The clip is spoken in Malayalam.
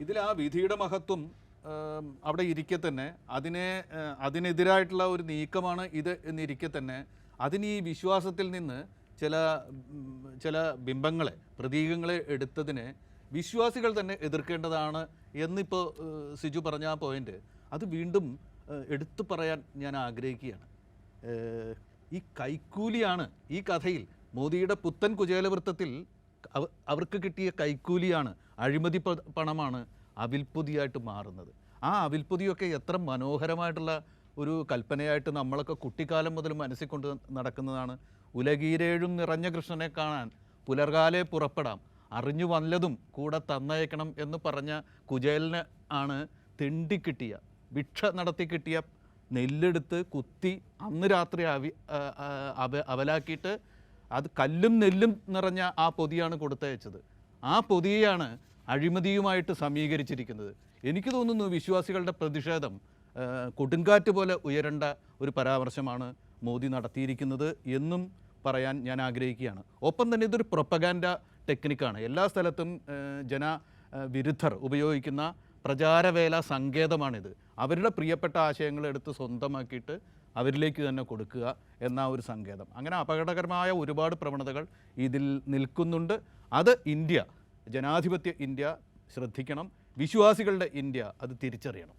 ഇതിൽ ആ വിധിയുടെ മഹത്വം അവിടെ ഇരിക്കെ തന്നെ അതിനെതിരായിട്ടുള്ള ഒരു നീക്കമാണ് ഇത് എന്നിരിക്കെ തന്നെ അതിന് ഈ വിശ്വാസത്തിൽ നിന്ന് ചില ബിംബങ്ങളെ പ്രതീകങ്ങളെ എടുത്തതിനെ വിശ്വാസികൾ തന്നെ എതിർക്കേണ്ടതാണ് എന്നിപ്പോൾ സിജു പറഞ്ഞ ആ പോയിന്റ് അത് വീണ്ടും എടുത്തു പറയാൻ ഞാൻ ആഗ്രഹിക്കുകയാണ്. ഈ കൈക്കൂലിയാണ് ഈ കഥയിൽ മോദിയുടെ പുത്തൻ കുചേലവൃത്തത്തിൽ അവർക്ക് കിട്ടിയ കൈക്കൂലിയാണ്, അഴിമതി പണമാണ് അവിൽപ്പൊതിയായിട്ട് മാറുന്നത്. ആ അവിൽപ്പൊതിയൊക്കെ എത്ര മനോഹരമായിട്ടുള്ള ഒരു കൽപ്പനയായിട്ട് നമ്മളൊക്കെ കുട്ടിക്കാലം മുതൽ മനസ്സിൽ കൊണ്ട് നടക്കുന്നതാണ്. ഉലകീരേഴും നിറഞ്ഞ കൃഷ്ണനെ കാണാൻ പുലർകാലെ പുറപ്പെടാം, അറിഞ്ഞു വല്ലതും കൂടെ തന്നയക്കണം എന്ന് പറഞ്ഞ കുചേലന് ആണ് തെണ്ടിക്കിട്ടിയ ഭിക്ഷ നടത്തി കിട്ടിയ നെല്ലെടുത്ത് കുത്തി അന്ന് രാത്രി അവലാക്കിയിട്ട് അത് കല്ലും നെല്ലും നിറഞ്ഞ ആ പൊതിയാണ് കൊടുത്തയച്ചത്. ആ പൊതിയെയാണ് അഴിമതിയുമായിട്ട് സമീകരിച്ചിരിക്കുന്നത്. എനിക്ക് തോന്നുന്നു വിശ്വാസികളുടെ പ്രതിഷേധം കൊടുങ്കാറ്റ് പോലെ ഉയരേണ്ട ഒരു പരാമർശമാണ് മോദി നടത്തിയിരിക്കുന്നത് എന്നും പറയാൻ ഞാൻ ആഗ്രഹിക്കുകയാണ്. ഒപ്പം തന്നെ ഇതൊരു പ്രൊപ്പഗാൻഡ ടെക്നിക്കാണ്. എല്ലാ സ്ഥലത്തും ജനവിരുദ്ധർ ഉപയോഗിക്കുന്ന പ്രചാരവേല സങ്കേതമാണിത്. അവരുടെ പ്രിയപ്പെട്ട ആശയങ്ങൾ എടുത്ത് സ്വന്തമാക്കിയിട്ട് അവരിലേക്ക് തന്നെ കൊടുക്കുക എന്ന ഒരു സങ്കേതം. അങ്ങനെ അപകടകരമായ ഒരുപാട് പ്രവണതകൾ ഇതിൽ നിൽക്കുന്നുണ്ട്. അത് ഇന്ത്യ, ജനാധിപത്യ ഇന്ത്യ ശ്രദ്ധിക്കണം. വിശ്വാസികളുടെ ഇന്ത്യ അത് തിരിച്ചറിയണം.